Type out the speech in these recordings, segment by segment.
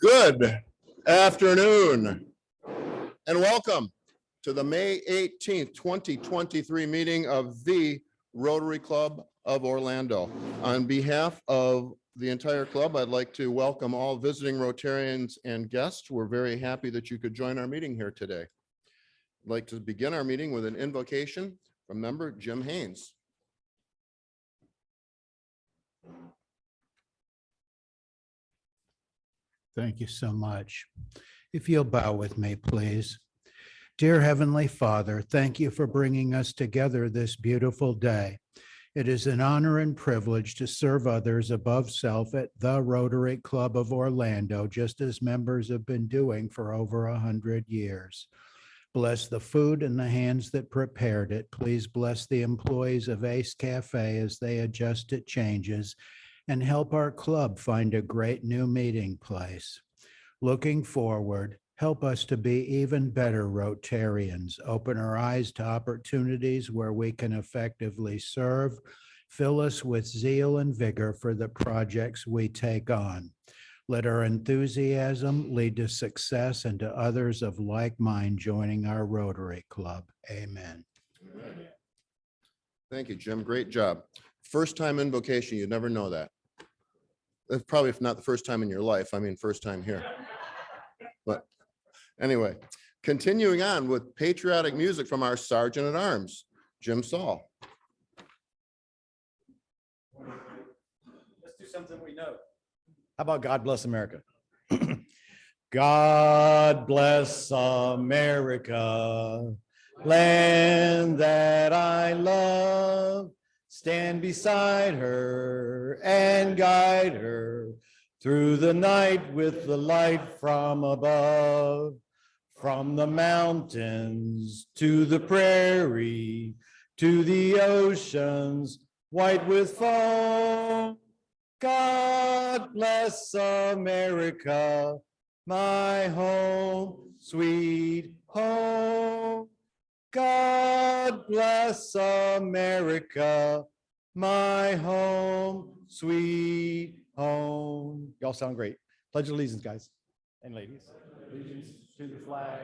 Good afternoon and welcome to the May 18th, 2023 meeting of the Rotary Club of Orlando. On behalf of the entire club, I'd like to welcome all visiting Rotarians and guests. We're very happy that you could join our meeting here today. I'd like to begin our meeting with an invocation from member Jim Haynes. Thank you so much. If you'll bow with me, please. Dear Heavenly Father, thank you for bringing us together this beautiful day. It is an honor and privilege to serve others above self at the Rotary Club of Orlando, just as members have been doing for over 100 years. Bless the food and the hands that prepared it. Please bless the employees of Ace Cafe as they adjust to changes, and help our club find a great new meeting place. Looking forward, help us to be even better Rotarians, open our eyes to opportunities where we can effectively serve, fill us with zeal and vigor for the projects we take on. Let our enthusiasm lead to success and to others of like mind joining our Rotary Club. Amen. Thank you, Jim. Great job. First time invocation, you never know that. That's probably if not the first time in your life. I mean, first time here. But anyway, continuing on with patriotic music from our Sergeant at Arms, Jim Saul. Let's do something we know. How about God Bless America? God bless America, land that I love. Stand beside her and guide her through the night with the light from above. From the mountains to the prairie, to the oceans white with foam. God bless America, my home, sweet home. God bless America, my home, sweet home. Y'all sound great. Pledge allegiance, guys and ladies. Allegiance to the flag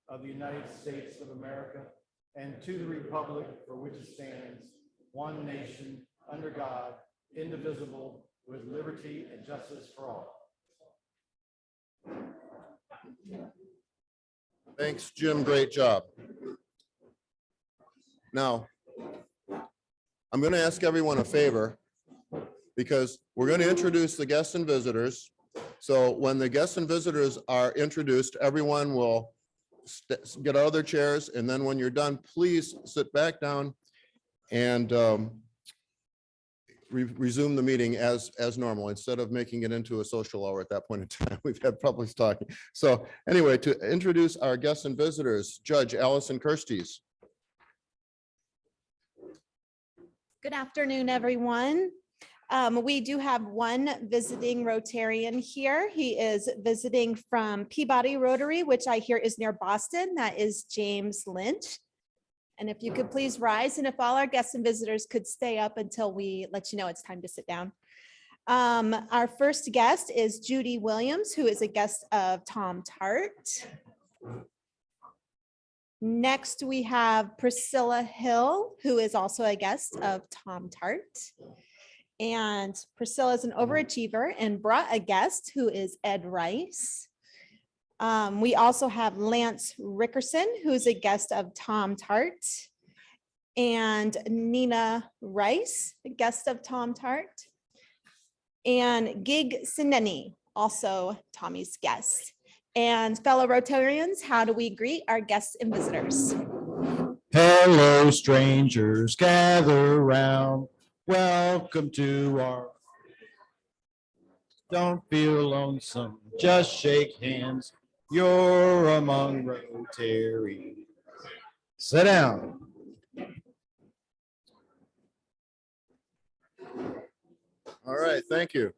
of the United States of America and to the republic for which it stands, one nation, under God, indivisible, with liberty and justice for all. Thanks, Jim. Great job. Now, I'm going to ask everyone a favor because we're going to introduce the guests and visitors. So when the guests and visitors are introduced, everyone will get out of their chairs. And then when you're done, please sit back down and resume the meeting as normal instead of making it into a social hour at that point in time. We've had public talking. So anyway, to introduce our guests and visitors, Judge Allison Kirsties. Good afternoon, everyone. We do have one visiting Rotarian here. He is visiting from Peabody Rotary, which I hear is near Boston. That is James Lynch. And if you could please rise, and if all our guests and visitors could stay up until we let you know it's time to sit down. Our first guest is Judy Williams, who is a guest of Tom Tart. Next, we have Priscilla Hill, who is also a guest of Tom Tart. And Priscilla is an overachiever and brought a guest who is Ed Rice. We also have Lance Rickerson, who's a guest of Tom Tart. And Nina Rice, a guest of Tom Tart. And Gig Sineni, also Tommy's guest. And fellow Rotarians, how do we greet our guests and visitors? Hello, strangers, gather round. Welcome to our. Don't feel lonesome, just shake hands. You're among Rotary. Sit down. All right, thank you.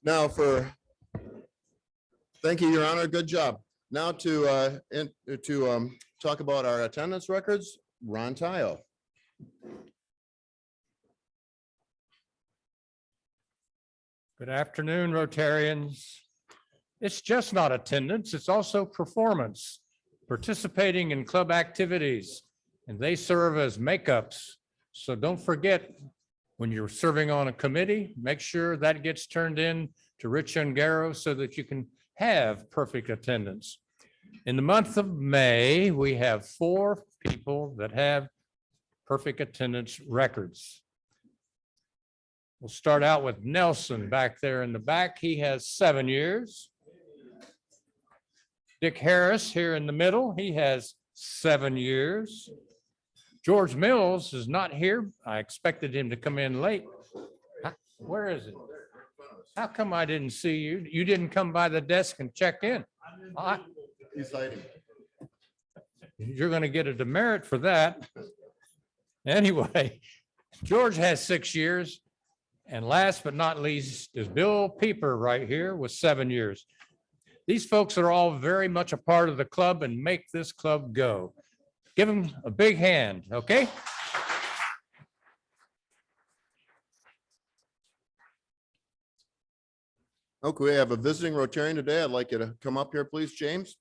Now thank you, Your Honor, good job. Now to talk about our attendance records, Ron Tyo. Good afternoon, Rotarians. It's just not attendance, it's also performance, participating in club activities, and they serve as makeups. So don't forget, when you're serving on a committee, make sure that gets turned in to Rich Ungaro so that you can have perfect attendance. In the month of May, we have 4 people that have perfect attendance records. We'll start out with Nelson back there in the back. He has 7 years. Dick Harris here in the middle. He has 7 years. George Mills is not here. I expected him to come in late. Where is it? How come I didn't see you? You didn't come by the desk and check in. He's hiding. You're going to get a demerit for that. Anyway, George has 6 years. And last but not least is Bill Pieper right here with 7 years. These folks are all very much a part of the club and make this club go. Give them a big hand, okay? Okay, we have a visiting Rotarian today. I'd like you to come up here, please, James.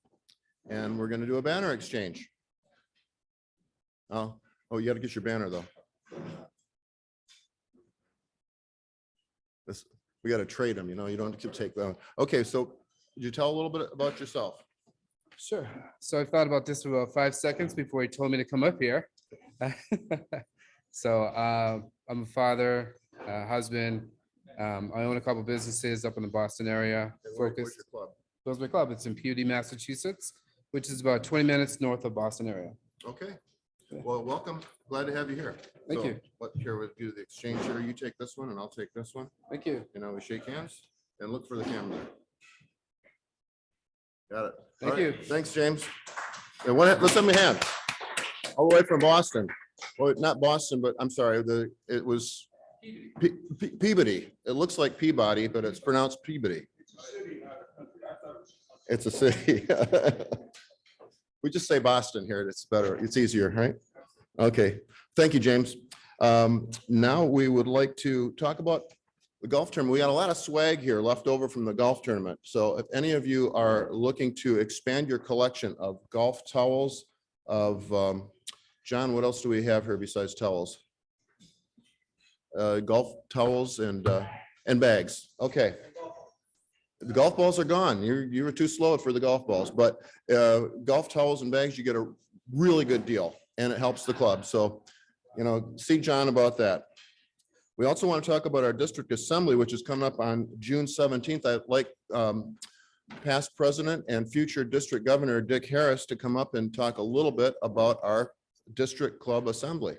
And we're going to do a banner exchange. Oh, you got to get your banner though. We got to trade them, you know, you don't have to take them. Okay, so could you tell a little bit about yourself? Sure. So I thought about this for about 5 seconds before he told me to come up here. So I'm a father, husband. I own a couple businesses up in the Boston area. Where's your club? Where's my club? It's in Pewdie, Massachusetts, which is about 20 minutes north of Boston area. Okay, well, welcome. Glad to have you here. Thank So, you. Here we'll do the exchange here. You take this one and I'll take this one. Thank you. You know, we shake hands and look for the camera. Got it. Thank All you. right, thanks, James. And let's have a hand. All the way from Boston. Well, not Boston, but I'm sorry, it was Peabody. It looks like Peabody, but it's pronounced Peabody. It's a city. We just say Boston here. It's better. It's easier, right? Okay. Thank you, James. Now we would like to talk about the golf tournament. We got a lot of swag here left over from the golf tournament. So if any of you are looking to expand your collection of golf towels, John, what else do we have here besides towels? Golf towels and bags. Okay. The golf balls are gone. You were too slow for the golf balls, but golf towels and bags, you get a really good deal and it helps the club. So, you know, see John about that. We also want to talk about our district assembly, which is coming up on June 17th. I'd like past president and future district governor Dick Harris to come up and talk a little bit about our district club assembly.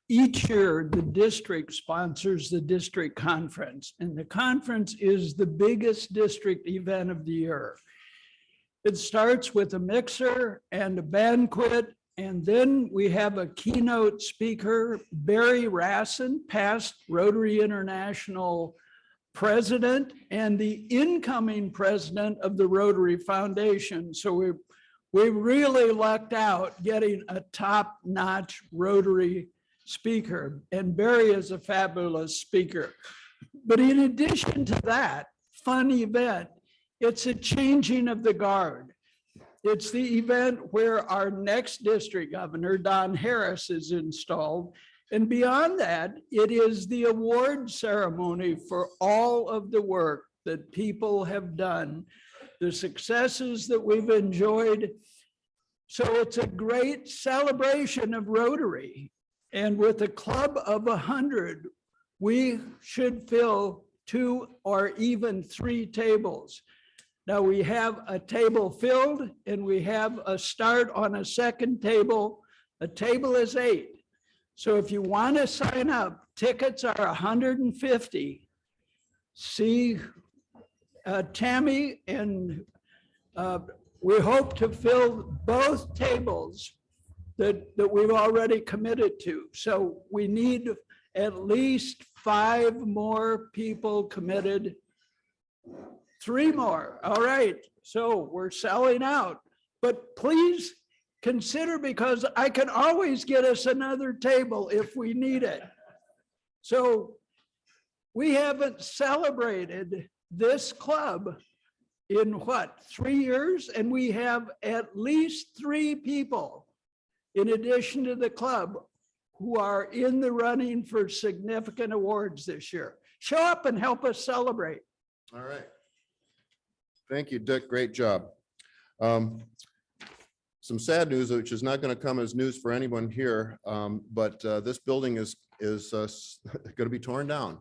Each year, the district sponsors the district conference, and the conference is the biggest district event of the year. It starts with a mixer and a banquet, and then we have a keynote speaker, Barry Rassin, past Rotary International president and the incoming president of the Rotary Foundation. So we really lucked out getting a top-notch Rotary speaker, and Barry is a fabulous speaker. But in addition to that fun event, it's a changing of the guard. It's the event where our next district governor, Don Harris, is installed. And beyond that, it is the award ceremony for all of the work that people have done, the successes that we've enjoyed. So it's a great celebration of Rotary. And with a club of 100, we should fill 2 or even 3 tables. Now we have a table filled and we have a start on a second table A table is 8. So if you want to sign up, tickets are 150. See Tammy, and we hope to fill both tables that we've already committed to. So we need at least 5 more people committed. 3 more. All right. So we're selling out, but please consider, because I can always get us another table if we need it. So we haven't celebrated this club in what, 3 years? And we have at least 3 people in addition to the club who are in the running for significant awards this year. Show up and help us celebrate. All right. Thank you, Dick. Great job. Some sad news, which is not going to come as news for anyone here, but this building is going to be torn down,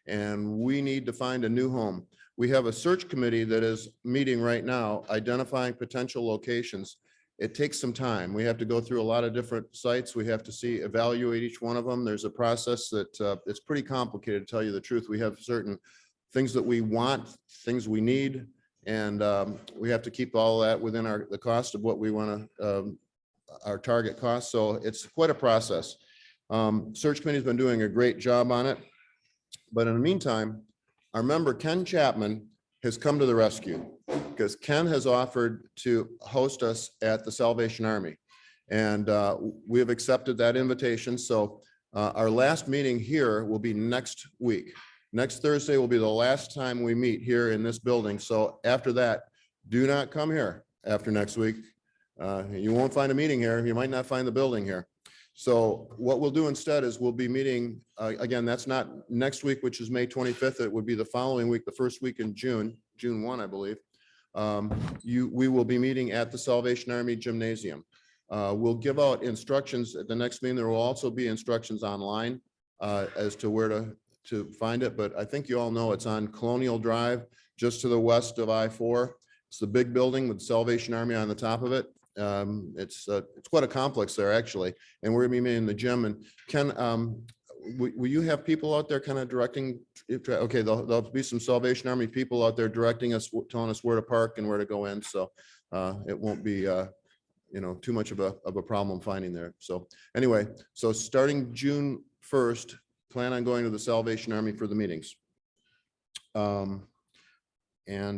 and we need to find a new home. We have a search committee that is meeting right now, identifying potential locations. It takes some time. We have to go through a lot of different sites. We have to evaluate each one of them. There's a process that it's pretty complicated, to tell you the truth. We have certain things that we want, things we need, and we have to keep all that within the cost of what we want to, our target cost. So it's quite a process. Search committee has been doing a great job on it. But in the meantime, our member Ken Chapman has come to the rescue, because Ken has offered to host us at the Salvation Army. And we have accepted that invitation. So our last meeting here will be next week. Next Thursday will be the last time we meet here in this building. So after that, do not come here after next week. You won't find a meeting here. You might not find the building here. So what we'll do instead is we'll be meeting, again, that's not next week, which is May 25th. It would be the following week, the first week in June 1, I believe. We will be meeting at the Salvation Army Gymnasium. We'll give out instructions at the next meeting. There will also be instructions online as to where to find it, but I think you all know it's on Colonial Drive, just to the west of I-4. It's the big building with Salvation Army on the top of it. It's quite a complex there, actually, and we're gonna be meeting in the gym. And Ken, will you have people out there kind of directing? Okay, there'll be some Salvation Army people out there directing us, telling us where to park and where to go in. So it won't be too much of a problem finding there. So anyway, so starting June 1st, plan on going to the Salvation Army for the meetings. And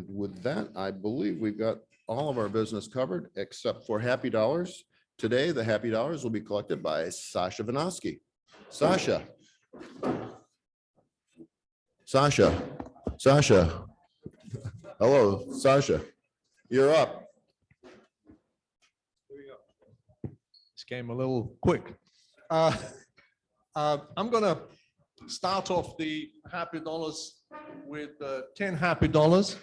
with that, I believe we've got all of our business covered except for Happy Dollars. Today, the Happy Dollars will be collected by Sasha Vinosky. Sasha. Hello, Sasha. You're up. This came a little quick. I'm gonna start off the Happy Dollars with 10 Happy Dollars.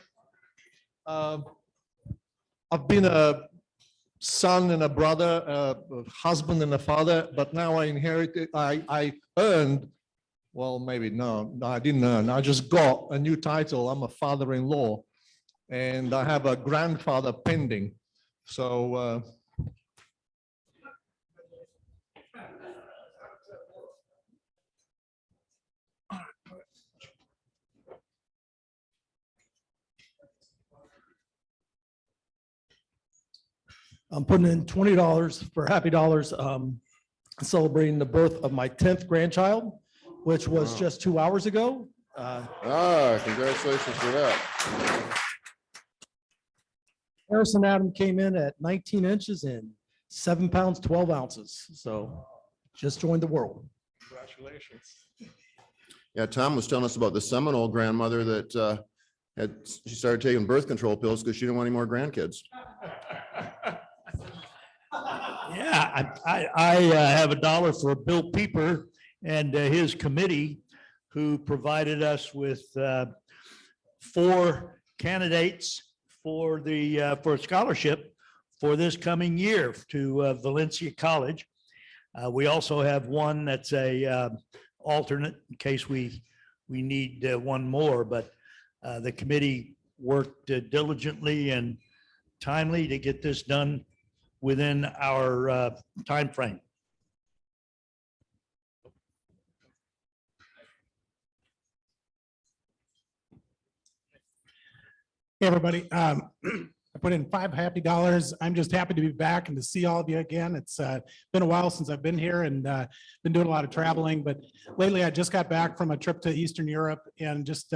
I've been a son and a brother, a husband and a father, but now I inherited, I earned, well, maybe no, I didn't earn. I just got a new title. I'm a father-in-law, and I have a grandfather pending. So I'm putting in $20 for Happy Dollars, celebrating the birth of my 10th grandchild, which was just 2 hours ago. Congratulations for that. Harrison Adam came in at 19 inches and 7 pounds, 12 ounces. So just joined the world. congratulations. Yeah, Tom was telling us about the Seminole grandmother that she started taking birth control pills because she didn't want any more grandkids. Yeah, I have $1 for Bill Pieper and his committee, who provided us with 4 candidates for a scholarship for this coming year to Valencia College. We also have one that's a alternate in case we need one more, but the committee worked diligently and timely to get this done within our time frame. Hey, everybody. I put in $5 happy. I'm just happy to be back and to see all of you again. It's been a while since I've been here and been doing a lot of traveling, but lately I just got back from a trip to Eastern Europe, and just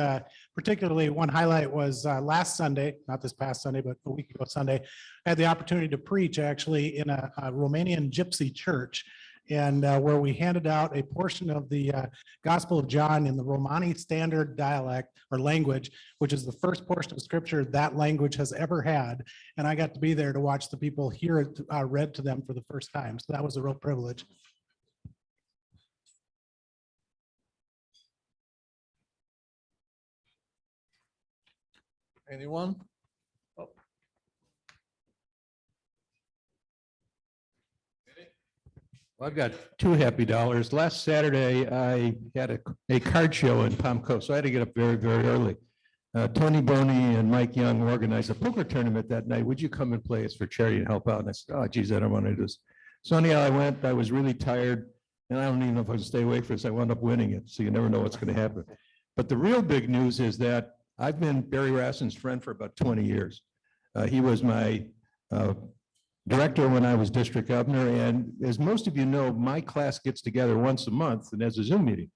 particularly one highlight was last Sunday, not this past Sunday, but a week ago Sunday, I had the opportunity to preach actually in a Romanian gypsy church, and where we handed out a portion of the Gospel of John in the Romani standard dialect or language, which is the first portion of scripture that language has ever had. And I got to be there to watch the people hear it read to them for the first time. So that was a real privilege. Anyone? Well, I've got $2 happy. Last Saturday, I had a card show in Palm Coast, so I had to get up very, very early. Tony Boney and Mike Young organized a poker tournament that night. Would you come and play us for charity and help out? And I said, oh, geez, I don't want to do this. So anyhow, I went. I was really tired, and I don't even know if I can stay awake for this. I wound up winning it, so you never know what's going to happen. But the real big news is that I've been Barry Rassin's friend for about 20 years. He was my director when I was district governor. And as most of you know, my class gets together once a month and has a Zoom meeting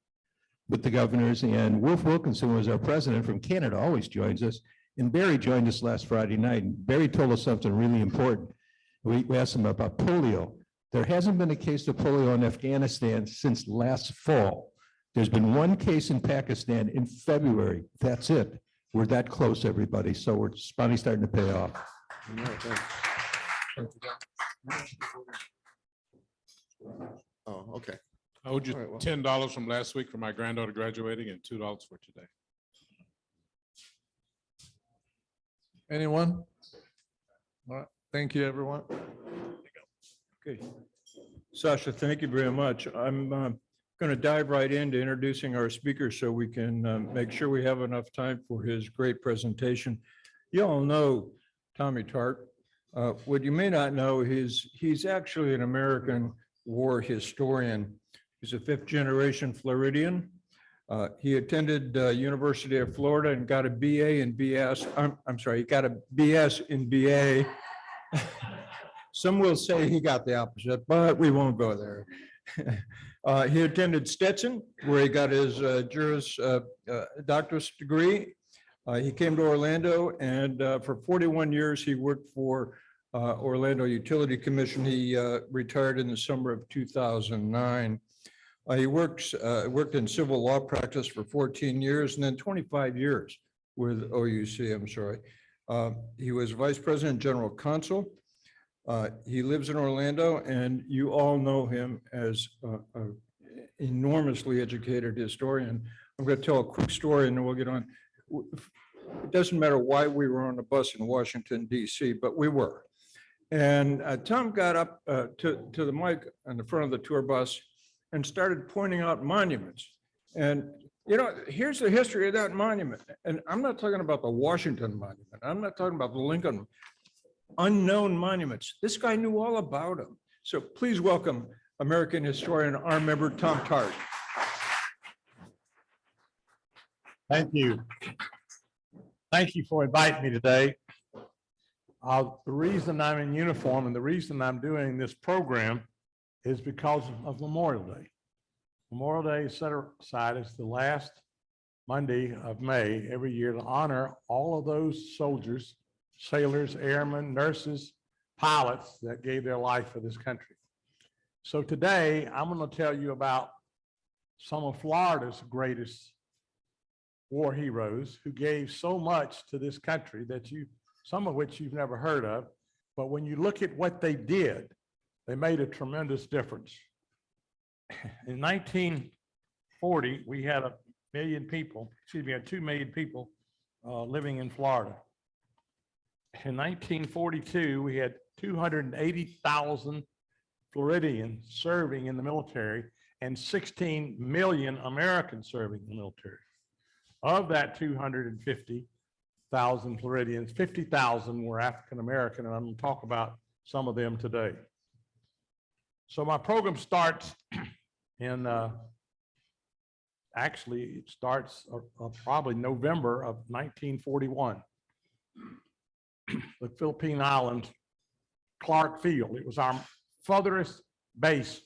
with the governors. And Wolf Wilkinson, who was our president from Canada, always joins us. And Barry joined us last Friday night. And Barry told us something really important. We asked him about polio. There hasn't been a case of polio in Afghanistan since last fall. There's been one case in Pakistan in February. That's it. We're that close, everybody. So we're finally starting to pay off. Oh, okay. I owed you All right, well. $10 from last week for my granddaughter graduating and $2 for today. Anyone? All right. Thank you, everyone. Okay. Sasha, thank you very much. I'm going to dive right into introducing our speaker so we can make sure we have enough time for his great presentation. You all know Tommy Tart. What you may not know is he's actually an American war historian. He's a fifth-generation Floridian. He attended University of Florida and got a BA in BS. I'm sorry, he got a BS in BA. Some will say he got the opposite, but we won't go there. He attended Stetson, where he got his Juris Doctorate degree. He came to Orlando, and for 41 years, he worked for Orlando Utility Commission. He retired in the summer of 2009. He worked in civil law practice for 14 years and then 25 years with OUC, I'm sorry. He was Vice President General Counsel. He lives in Orlando, and you all know him as an enormously educated historian. I'm going to tell a quick story and then we'll get on. It doesn't matter why we were on a bus in Washington, D.C., but we were. And Tom got up to the mic on the front of the tour bus and started pointing out monuments. And, you know, here's the history of that monument. And I'm not talking about the Washington Monument. I'm not talking about the Lincoln. Unknown monuments. This guy knew all about them. So please welcome American historian, our member, Tom Tart. Thank you. Thank you for inviting me today. The reason I'm in uniform and the reason I'm doing this program is because of Memorial Day. Memorial Day set aside as the last Monday of May every year to honor all of those soldiers, sailors, airmen, nurses, pilots that gave their life for this country. So today I'm going to tell you about some of Florida's greatest war heroes who gave so much to this country that some of which you've never heard of, but when you look at what they did, they made a tremendous difference. In 1940, we had 2 million people living in Florida. In 1942, we had 280,000 Floridians serving in the military and 16 million Americans serving in the military. Of that 250,000 Floridians, 50,000 were African-American, and I'm going to talk about some of them today. So my program starts in, actually it starts probably November of 1941. the Philippine Islands, Clark Field. It was our furthest base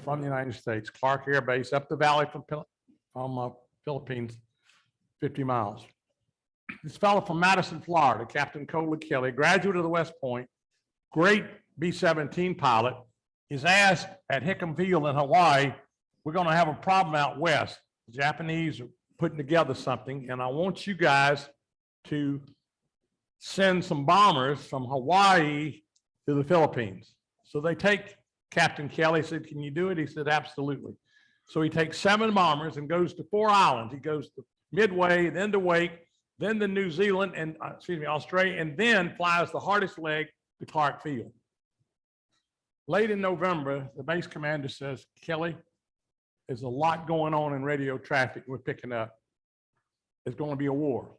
from the United States, Clark Air Base, up the valley from Philippines, 50 miles. This fellow from Madison, Florida, Captain Coley Kelly, graduate of the West Point, great B-17 pilot, is asked at Hickam Field in Hawaii, we're going to have a problem out west. The Japanese are putting together something, and I want you guys to send some bombers from Hawaii to the Philippines. So they take Captain Kelly, said, can you do it? He said, absolutely. So he takes 7 bombers and goes to 4 islands. He goes to Midway, then to Wake, then to New Zealand, and Australia, and then flies the hardest leg to Clark Field. Late in November, the base commander says, Kelly, there's a lot going on in radio traffic we're picking up. There's going to be a war.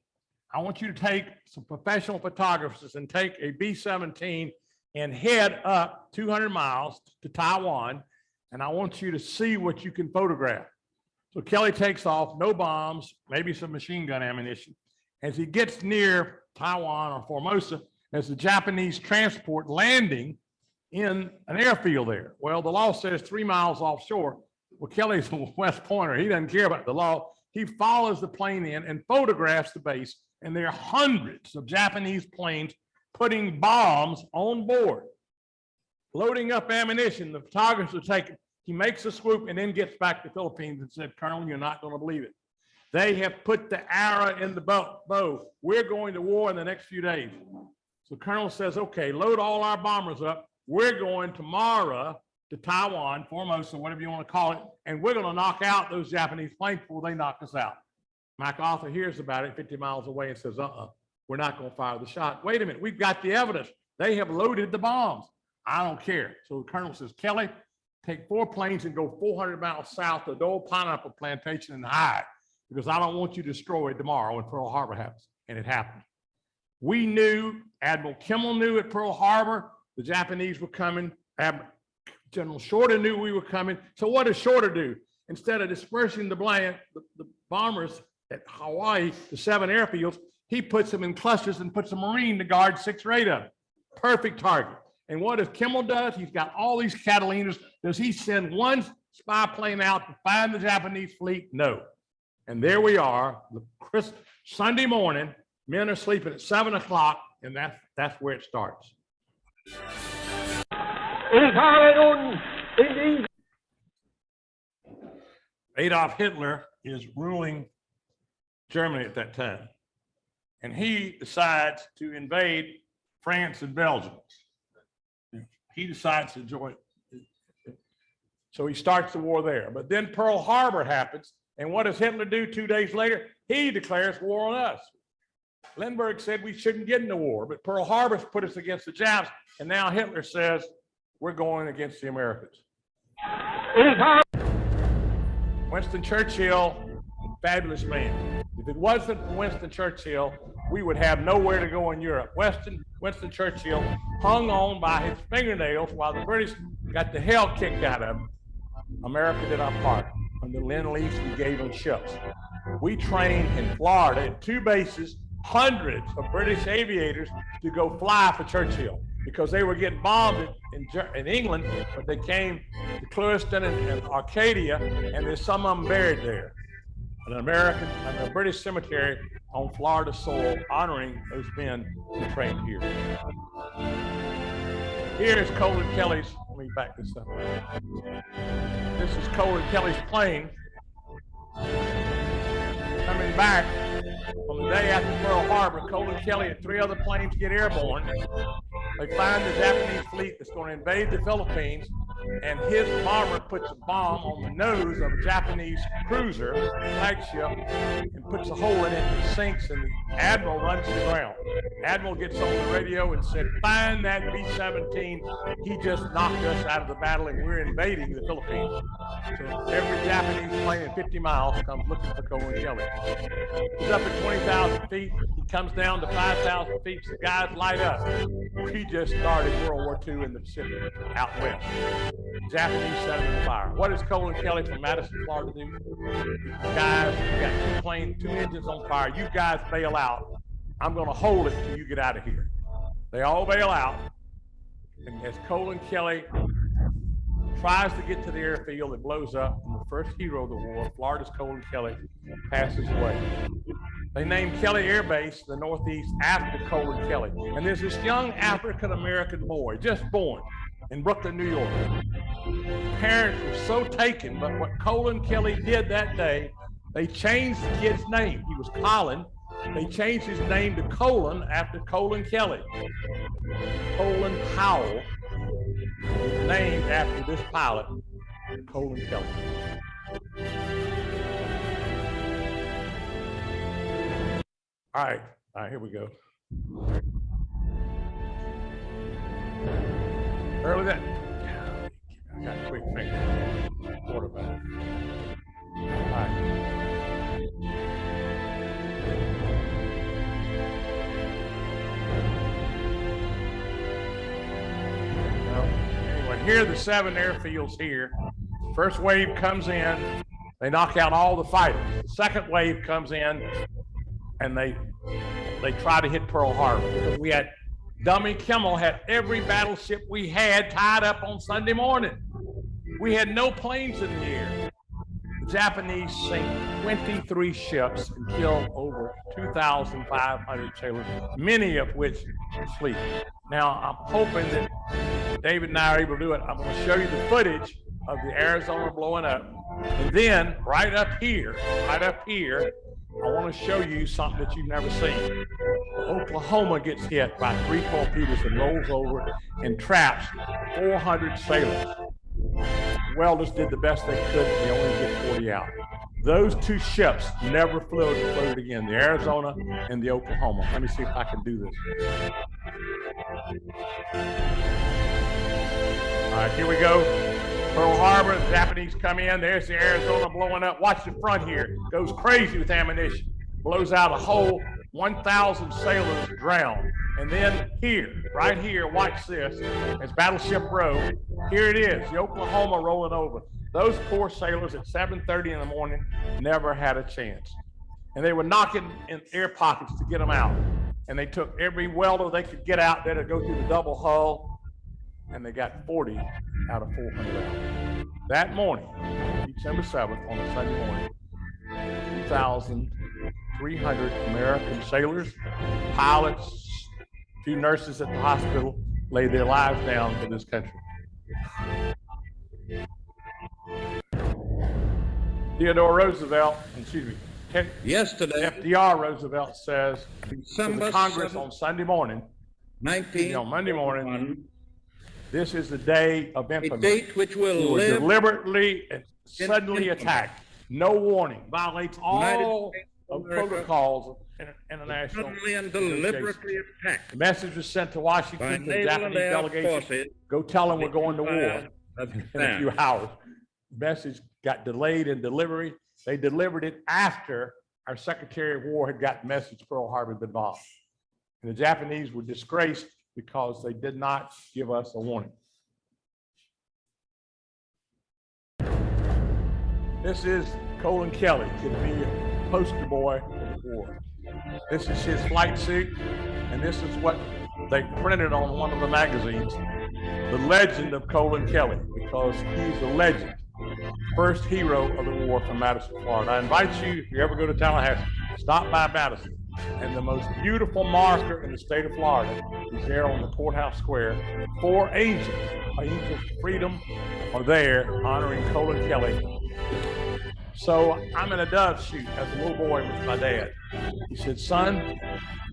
I want you to take some professional photographers and take a B-17 and head up 200 miles to Taiwan, and I want you to see what you can photograph. So Kelly takes off, no bombs, maybe some machine gun ammunition. As he gets near Taiwan or Formosa, there's a Japanese transport landing in an airfield there. Well, the law says 3 miles offshore. Well, Kelly's a West Pointer. He doesn't care about the law. He follows the plane in and photographs the base, and there are hundreds of Japanese planes putting bombs on board, loading up ammunition. The photographers are taking. He makes a swoop and then gets back to the Philippines and said, Colonel, you're not going to believe it. They have put the arrow in the bow. We're going to war in the next few days. So Colonel says, okay, load all our bombers up. We're going tomorrow to Taiwan, Formosa, whatever you want to call it, and we're going to knock out those Japanese planes before they knock us out. MacArthur hears about it 50 miles away and says, we're not going to fire the shot. Wait a minute, we've got the evidence. They have loaded the bombs. I don't care. So the Colonel says, Kelly, take 4 planes and go 400 miles south to the old pineapple plantation and hide, because I don't want you destroyed tomorrow when Pearl Harbor happens. And it happened. We knew, Admiral Kimmel knew at Pearl Harbor, the Japanese were coming. General Shorter knew we were coming. So what does Shorter do? Instead of dispersing the bombers at Hawaii to 7 airfields, he puts them in clusters and puts a Marine to guard 6 or 8 of them. Perfect target. And what does Kimmel does? He's got all these Catalinas. Does he send one spy plane out to find the Japanese fleet? No. And there we are, the Sunday morning, men are sleeping at 7 o'clock, and that's where it starts. Adolf Hitler is ruling Germany at that time, and he decides to invade France and Belgium. He decides to join. So he starts the war there. But then Pearl Harbor happens, and what does Hitler do 2 days later? He declares war on us. Lindbergh said we shouldn't get into war, but Pearl Harbor's put us against the Japs, and now Hitler says we're going against the Americans. Winston Churchill, fabulous man. If it wasn't for Winston Churchill, we would have nowhere to go in Europe. Winston Churchill hung on by his fingernails while the British got the hell kicked out of him. America did our part. On the Lend-Lease, we gave them ships. We trained in Florida at 2 bases, hundreds of British aviators to go fly for Churchill because they were getting bombed in England, but they came to Clewiston and Arcadia, and there's some of them buried there. An American and a British cemetery on Florida soil honoring those men who trained here. Here's Colin Kelly's, let me back this up. This is Colin Kelly's plane coming back on the day after Pearl Harbor. Colin Kelly and 3 other planes get airborne. They find the Japanese fleet that's going to invade the Philippines, and his bomber puts a bomb on the nose of a Japanese cruiser, flagship, and puts a hole in it and sinks, and the admiral runs to the ground. Admiral gets on the radio and said, find that B-17. He just knocked us out of the battle and we're invading the Philippines. So every Japanese plane in 50 miles comes looking for Colin Kelly. He's up at 20,000 feet. He comes down to 5,000 feet. The guys light up. We just started World War II in the Pacific out west. Japanese set him on fire. What does Colin Kelly from Madison, Florida do? Guys, we got 2 planes, 2 engines on fire. You guys bail out. I'm going to hold it till you get out of here. They all bail out. And as Colin Kelly tries to get to the airfield, it blows up. And the first hero of the war, Florida's Colin Kelly, passes away. They named Kelly Air Base, the Northeast, after Colin Kelly. And there's this young African-American boy, just born in Brooklyn, New York. Parents were so taken, but what Colin Kelly did that day, they changed the kid's name. He was Colin. They changed his name to Colin after Colin Kelly. Colin Howell is named after this pilot, Colin Kelly. All right, here we go. Early that, I got quick fingers. What about it? All right. Anyway, here are the 7 airfields here. First wave comes in, they knock out all the fighters. The second wave comes in, and they try to hit Pearl Harbor. Because we had, Dummy Kimmel had every battleship we had tied up on Sunday morning. We had no planes in the air. The Japanese sank 23 ships and killed over 2,500 sailors, many of which asleep. Now, I'm hoping that David and I are able to do it. I'm going to show you the footage of the Arizona blowing up. And then right up here, I want to show you something that you've never seen. Oklahoma gets hit by 3 torpedoes and rolls over and traps 400 sailors. Welders did the best they could. They only get 40 out. Those 2 ships never floated again, the Arizona and the Oklahoma. Let me see if I can do this. All right, here we go. Pearl Harbor, the Japanese come in. There's the Arizona blowing up. Watch the front here. Goes crazy with ammunition. Blows out a whole 1,000 sailors drown. And then here, right here, watch this. It's Battleship Row. Here it is, the Oklahoma rolling over. Those poor sailors at 7:30 in the morning never had a chance. And they were knocking in air pockets to get them out. And they took every welder they could get out there to go through the double hull. And they got 40 out of 400 out. That morning, December 7th, on a Sunday morning, 2,300 American sailors, pilots, 2 nurses at the hospital laid their lives down for this country. Theodore Roosevelt, Yesterday, FDR Roosevelt says to December the Congress 7th, on Sunday morning, on Monday morning, this is the day of infamy. a date which will We were live deliberately and suddenly infamy. attacked. No warning. Violates all States of of America protocols of international. suddenly and deliberately attacked The message was sent to Washington by to the naval and Japanese air delegation. forces Go tell them we're going to war of in a Japan. few hours. The message got delayed in delivery. They delivered it after our Secretary of War had got the message Pearl Harbor had been bombed. And the Japanese were disgraced because they did not give us a warning. This is Colin Kelly, going to be a poster boy of the war. This is his flight suit, and this is what they printed on one of the magazines, the legend of Colin Kelly, because he's a legend. First hero of the war from Madison, Florida. I invite you, if you ever go to Tallahassee, stop by Madison. And the most beautiful marker in the state of Florida is there on the courthouse square. 4 angels of freedom, are there honoring Colin Kelly. So I'm in a dove shoot as a little boy with my dad. He said, son,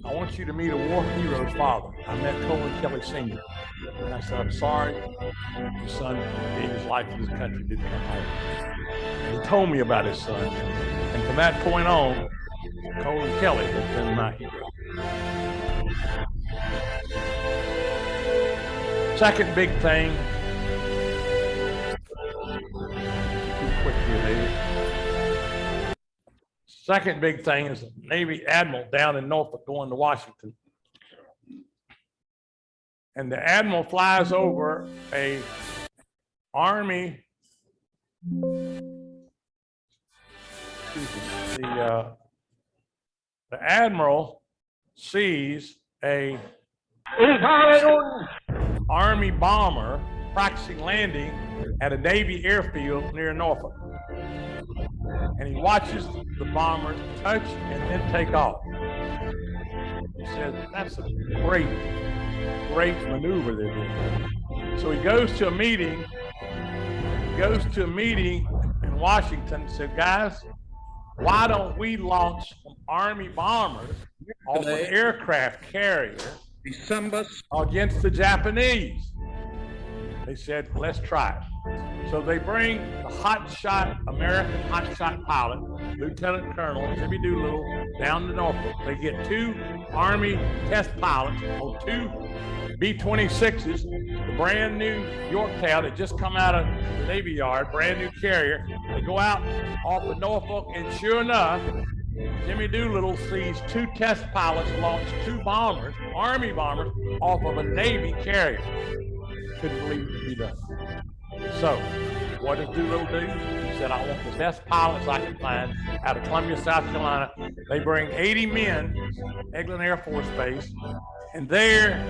I want you to meet a war hero's father. I met Colin Kelly Sr. And I said, I'm sorry, your son gave his life to this country, didn't come home. And he told me about his son. And from that point on, Colin Kelly has been my hero. Second big thing, too quick here, David. Second big thing is a Navy admiral down in Norfolk going to Washington. And the admiral flies over a Army, the admiral sees a Army bomber practicing landing at a Navy airfield near Norfolk. And he watches the bombers touch and then take off. He says, that's a great maneuver they're doing. So he goes to a meeting in Washington and said, guys, why don't we launch some Army bombers off an aircraft carrier against the Japanese? They said, let's try it. So they bring the American hotshot pilot, Lieutenant Colonel Jimmy Doolittle, down to Norfolk. They get 2 Army test pilots on 2 B-26s, the brand new Yorktown that just come out of the Navy Yard, brand new carrier. They go out off of Norfolk, and sure enough, Jimmy Doolittle sees 2 test pilots launch 2 bombers, Army bombers, off of a Navy carrier. Couldn't believe it could be done. So, what does Doolittle do? He said, I want the best pilots I can find out of Columbia, South Carolina. They bring 80 men, Eglin Air Force Base, and there,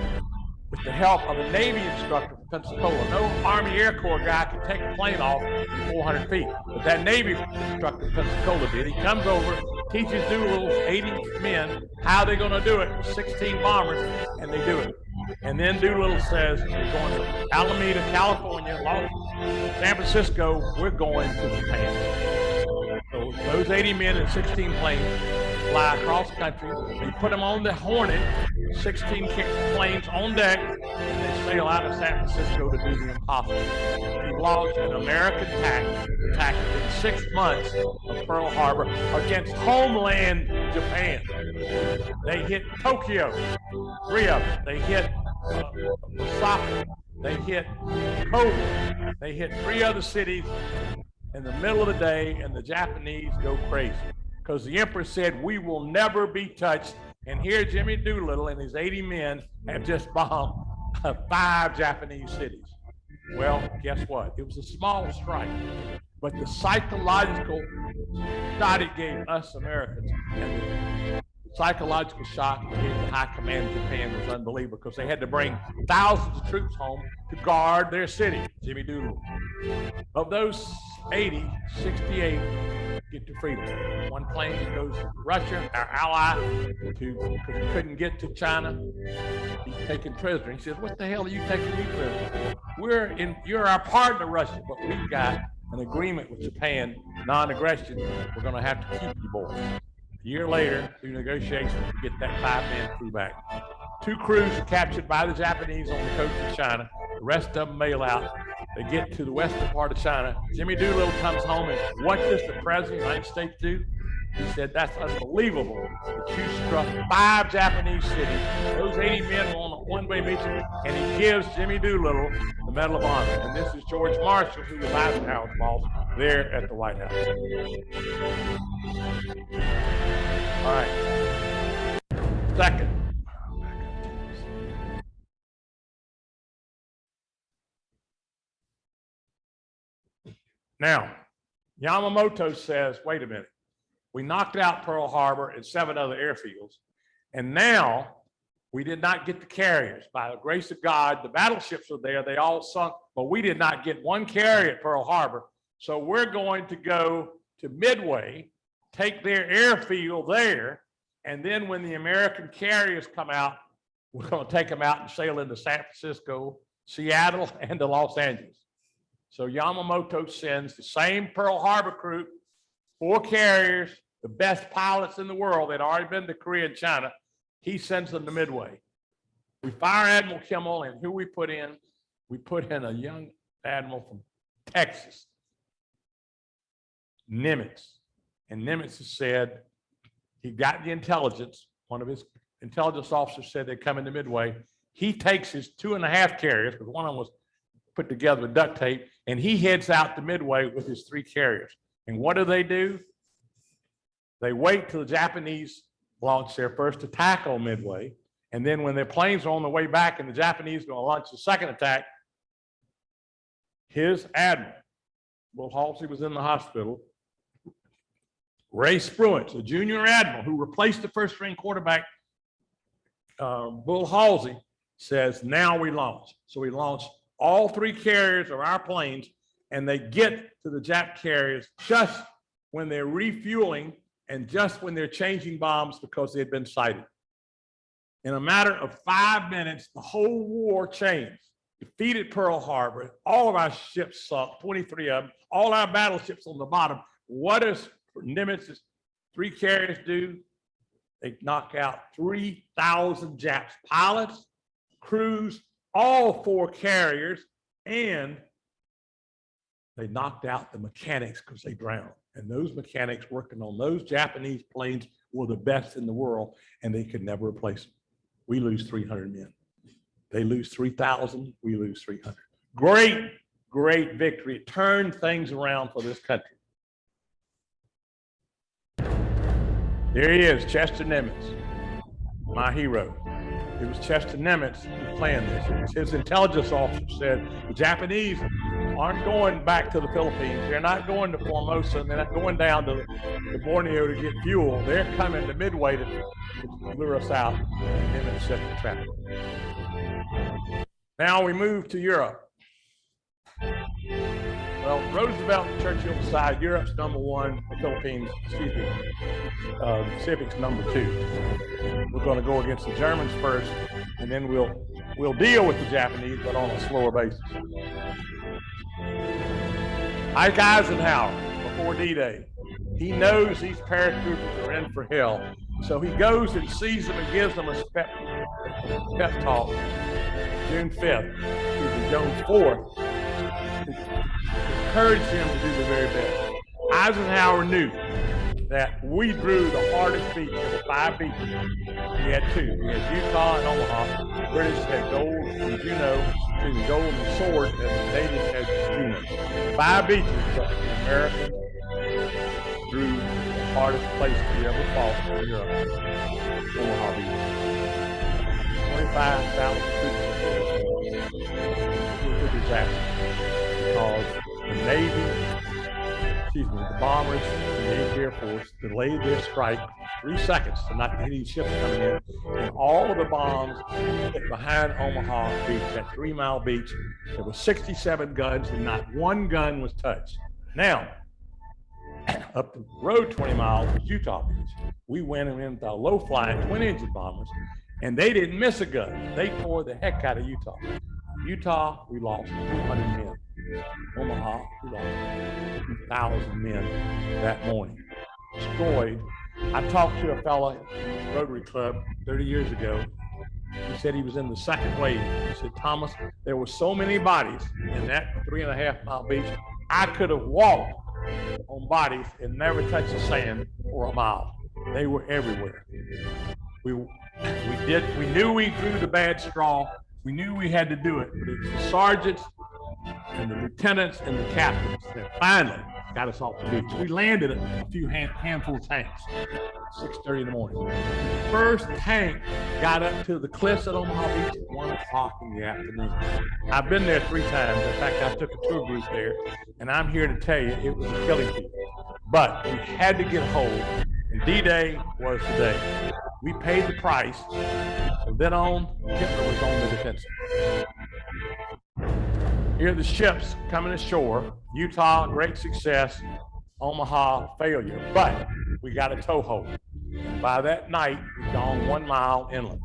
with the help of a Navy instructor from Pensacola, no Army Air Corps guy could take a plane off in 400 feet. But that Navy instructor from Pensacola did. He comes over, teaches Doolittle's 80 men how they're going to do it, 16 bombers, and they do it. And then Doolittle says, we're going to Alameda, California, San Francisco, we're going to Japan. So those 80 men and 16 planes fly across country. They put them on the Hornet, 16 planes on deck, and they sail out of San Francisco to do the impossible. He launched an American attack in 6 months of Pearl Harbor against homeland Japan. They hit Tokyo, 3 of them. They hit Osaka. They hit Kobe. They hit 3 other cities in the middle of the day, and the Japanese go crazy because the emperor said, we will never be touched. And here Jimmy Doolittle and his 80 men have just bombed 5 Japanese cities. Well, guess what? It was a small strike, but the psychological shot it gave us Americans and the psychological shock it gave the high command of Japan was unbelievable because they had to bring thousands of troops home to guard their city, Jimmy Doolittle. Of those 80, 68 get to freedom. 1 plane goes to Russia, our ally, because he couldn't get to China. He's taken prisoner. He says, what the hell are you taking me prisoner for? You're our partner, Russia, but we've got an agreement with Japan, non-aggression. We're going to have to keep you boys. A year later, through negotiations, we get that 5-man crew back. 2 crews are captured by the Japanese on the coast of China. The rest of them mail out. They get to the western part of China. Jimmy Doolittle comes home and what does the president of the United States do? He said, that's unbelievable that you struck 5 Japanese cities. Those 80 men were on a one-way mission, and he gives Jimmy Doolittle the Medal of Honor. And this is George Marshall, who was Eisenhower's boss, there at the White House. All right. Second. Now, Yamamoto says, wait a minute. We knocked out Pearl Harbor and 7 other airfields, and now we did not get the carriers. By the grace of God, the battleships were there. They all sunk, but we did not get 1 carrier at Pearl Harbor. So we're going to go to Midway, take their airfield there, and then when the American carriers come out, we're going to take them out and sail into San Francisco, Seattle, and to Los Angeles. So Yamamoto sends the same Pearl Harbor crew, 4 carriers, the best pilots in the world that had already been to Korea and China. He sends them to Midway. We fire Admiral Kimmel, and who we put in? We put in a young admiral from Texas, Nimitz. And Nimitz has said he got the intelligence. One of his intelligence officers said they'd come into Midway. He takes his 2.5 carriers, because one of them was put together with duct tape, and he heads out to Midway with his 3 carriers. And what do? They wait till the Japanese launch their first attack on Midway, and then when their planes are on the way back and the Japanese are going to launch the second attack, his admiral, Will Halsey was in the hospital, Ray Spruance, a junior admiral who replaced the first-string quarterback Bull Halsey says, now we launch. So we launch all 3 carriers of our planes, and they get to the Jap carriers just when they're refueling and just when they're changing bombs because they had been sighted. In a matter of 5 minutes, the whole war changed. Defeated Pearl Harbor, all of our ships sunk, 23 of them, all our battleships on the bottom. What does Nimitz's 3 carriers do? They knock out 3,000 Japs, pilots, crews, all 4 carriers, and they knocked out the mechanics because they drowned. And those mechanics working on those Japanese planes were the best in the world, and they could never replace them. We lose 300 men. They lose 3,000, we lose 300. Great, great victory. It turned things around for this country. There he is, Chester Nimitz, my hero. It was Chester Nimitz who planned this. His intelligence officer said the Japanese aren't going back to the Philippines. They're not going to Formosa, and they're not going down to Borneo to get fuel. They're coming to Midway to lure us out. And Nimitz set the trap. Now we move to Europe. Well, Roosevelt and Churchill decide Europe's #1, the Philippines, the Pacific's #2. We're going to go against the Germans first, and then we'll deal with the Japanese, but on a slower basis. Ike Eisenhower, before D-Day, he knows these paratroopers are in for hell, so he goes and sees them and gives them a pep talk. June 5th, June 4th, encouraged him to do the very best. Eisenhower knew that we drew the hardest beach. There were 5 beaches. We had 2. We had Utah and Omaha. British had Gold and Juno, Gold and Sword, and the natives had Juno. 5 beaches, but the Americans drew the hardest place we ever fought in Europe. Omaha Beach. 25,000 troops. Because the Navy, the bombers, and the Air Force delayed their strike 3 seconds to not any ships coming in, and all of the bombs hit behind Omaha Beach, that 3 Mile beach. There were 67 guns, and not 1 gun was touched. Now, up the road 20 miles was Utah Beach. We went in with our low-flying twin-engine bombers, and they didn't miss a gun. They tore the heck out of Utah. Utah, we lost 200 men. Omaha, we lost 2,000 men that morning. Destroyed. I talked to a fellow in the Rotary Club 30 years ago. He said he was in the 2nd wave. He said, Thomas, there were so many bodies in that 3.5 mile beach. I could have walked on bodies and never touched the sand for a mile. They were everywhere. We knew we drew the bad straw. We knew we had to do it, but it was the sergeants and the lieutenants and the captains that finally got us off the beach. We landed a few handful of tanks, 6:30 in the morning. The first tank got up to the cliffs at Omaha Beach at 1 o'clock in the afternoon. I've been there 3 times. In fact, I took a tour group there, and I'm here to tell you it was a killing field. But we had to get hold, and D-Day was the day. We paid the price. From then on, Hitler was on the defensive. Here are the ships coming ashore. Utah, great success. Omaha, failure. But we got a toehold. By that night, we'd gone 1 mile inland.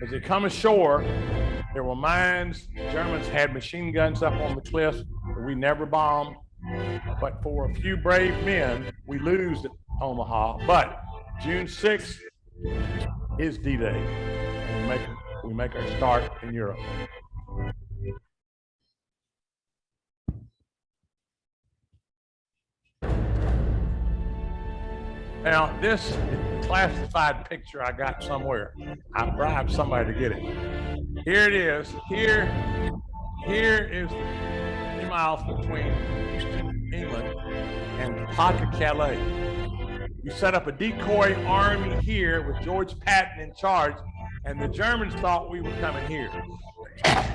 As they come ashore, there were mines. The Germans had machine guns up on the cliffs that we never bombed. But for a few brave men, we lose at Omaha. But June 6th is D-Day. And we make our start in Europe. Now, this is a classified picture I got somewhere. I bribed somebody to get it. Here it is. Here is 3 miles between Houston, England, and Pas-de-Calais. We set up a decoy army here with George Patton in charge, and the Germans thought we were coming here.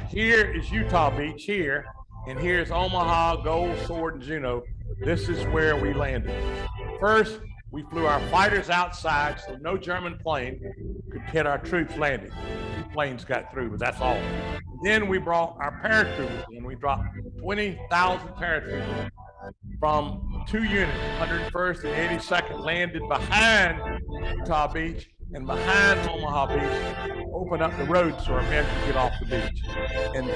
Here is Utah Beach here, and here's Omaha, Gold, Sword, and Juno. This is where we landed. First, we flew our fighters outside, so no German plane could hit our troops landing. 2 planes got through, but that's all. Then we brought our paratroopers in. We dropped 20,000 paratroopers from 2 units, 101st and 82nd, landed behind Utah Beach and behind Omaha Beach, open up the road so our men could get off the beach. And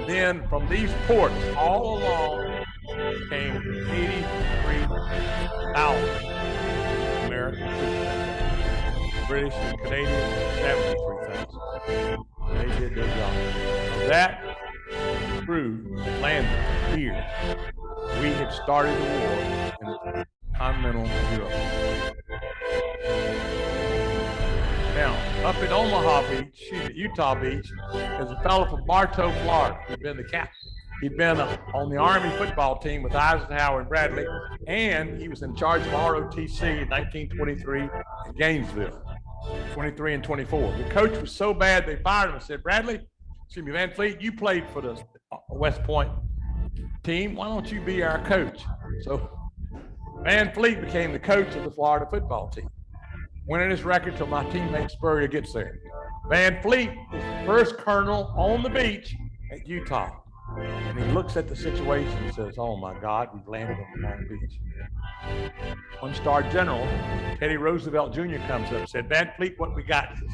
then from these ports all along came 83,000 American troops. British and Canadian, 73,000. They did their job. That crew landed here. We had started the war in continental Europe. Now, up at Omaha Beach, at Utah Beach, there's a fellow from Bartow, Florida. He'd been the captain. He'd been on the Army football team with Eisenhower and Bradley, and he was in charge of ROTC in 1923 at Gainesville, 23 and 24. The coach was so bad they fired him and said, Van Fleet, you played for the West Point team. Why don't you be our coach? So Van Fleet became the coach of the Florida football team, winning his record till my teammate Spurrier gets there. Van Fleet is the first colonel on the beach at Utah. And he looks at the situation and says, oh my God, we've landed on the wrong beach. One-star general, Teddy Roosevelt Jr. comes up and said, Van Fleet, what we got? He says,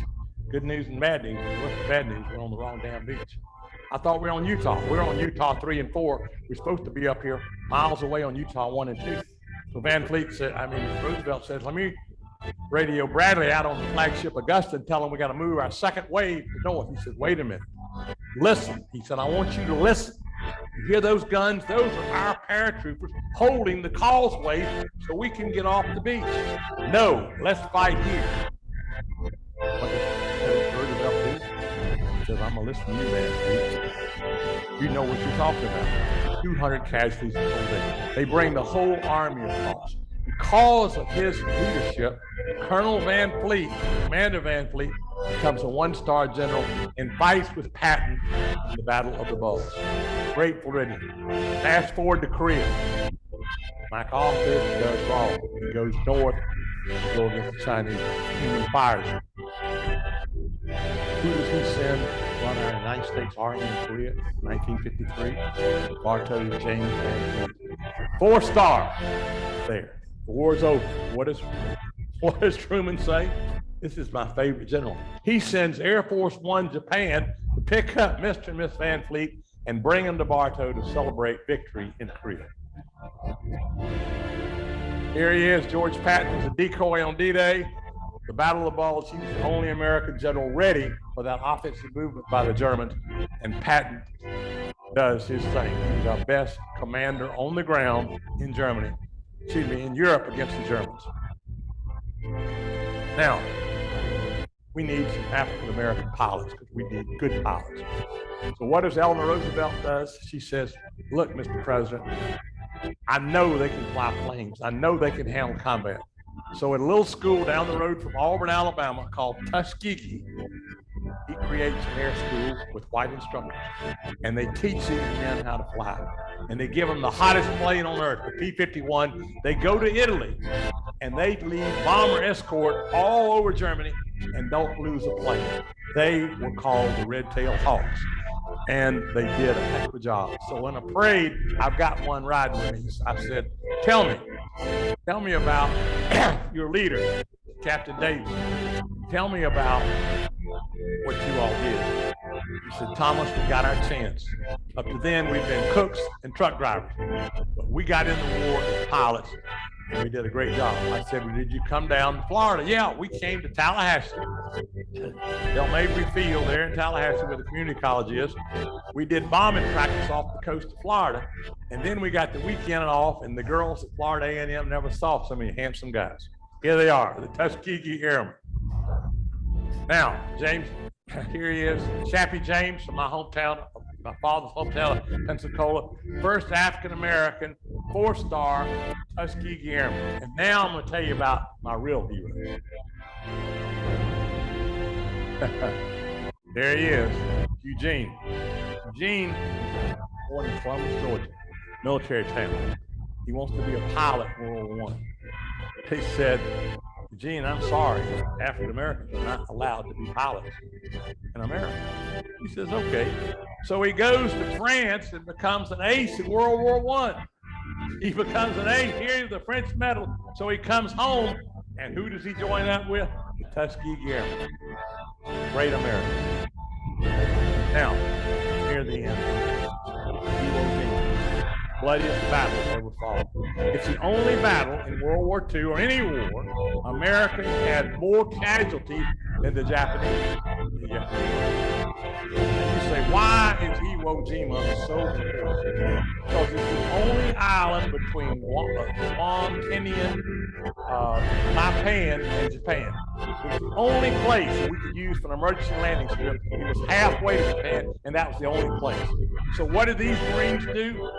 good news and bad news. What's the bad news? We're on the wrong damn beach. I thought we were on Utah. We're on Utah 3 and 4. We're supposed to be up here miles away on Utah 1 and 2. So Roosevelt said, let me radio Bradley out on the flagship Augusta and tell him we got to move our second wave to north. He said, wait a minute. Listen. He said, I want you to listen. You hear those guns? Those are our paratroopers holding the causeway so we can get off the beach. No, let's fight here. What does Roosevelt do? He says, I'm going to listen to you, man. You know what you're talking about. 200 casualties in 1 day. They bring the whole army across. Because of his leadership, Colonel Van Fleet, Commander Van Fleet, becomes a 1-star general and fights with Patton in the Battle of the Bulge. Great Floridian. Fast forward to Korea. MacArthur does wrong. He goes north to go against the Chinese. He fires him. Who does he send run our United States Army in Korea in 1953? Bartow James Van Fleet. 4-star there. The war's over. What does Truman say? This is my favorite general. He sends Air Force One Japan to pick up Mr. and Miss Van Fleet and bring them to Bartow to celebrate victory in Korea. Here he is. George Patton was a decoy on D-Day. The Battle of the Bulge, he was the only American general ready for that offensive movement by the Germans, and Patton does his thing. He's our best commander on the ground in Germany. In Europe against the Germans. Now, we need some African-American pilots because we need good pilots. So what does Eleanor Roosevelt does? She says, look, Mr. President, I know they can fly planes. I know they can handle combat. So at a little school down the road from Auburn, Alabama called Tuskegee, he creates an air school with white instructors, and they teach these men how to fly. And they give them the hottest plane on earth, the P-51. They go to Italy, and they lead bomber escort all over Germany and don't lose a plane. They were called the Red-tailed Hawks, and they did a heck of a job. So in a parade, I've got one riding with me. I said, tell me about your leader, Captain Davis. Tell me about what you all did. He said, Thomas, we got our chance. Up to then, we've been cooks and truck drivers. But we got in the war as pilots, and we did a great job. I said, well, did you come down to Florida? Yeah, we came to Tallahassee. Del Mabry Field there in Tallahassee where the community college is. We did bombing practice off the coast of Florida, and then we got the weekend off, and the girls at Florida A&M never saw so many handsome guys. Here they are, the Tuskegee Airmen. Now, James, here he is, Chappie James from my hometown, my father's hometown of Pensacola, first African-American, 4-star Tuskegee Airman. And now I'm going to tell you about my real hero. There he is, Eugene. Eugene was born in Columbus, Georgia, military town. He wants to be a pilot in World War I. They said, Eugene, I'm sorry, African Americans are not allowed to be pilots in America. He says, okay. So he goes to France and becomes an ace in World War I. He becomes an ace here, the French medal. So he comes home, and who does he join up with? The Tuskegee Airmen. Great America. Now, near the end, Iwo Jima, bloodiest battle ever fought. It's the only battle in World War II or any war Americans had more casualties than the Japanese. You say, why is Iwo Jima so important? Because it's the only island between Guam, Tinian, Saipan, and Japan. It's the only place that we could use for an emergency landing strip. It was halfway to Japan, and that was the only place. So what did these Marines do?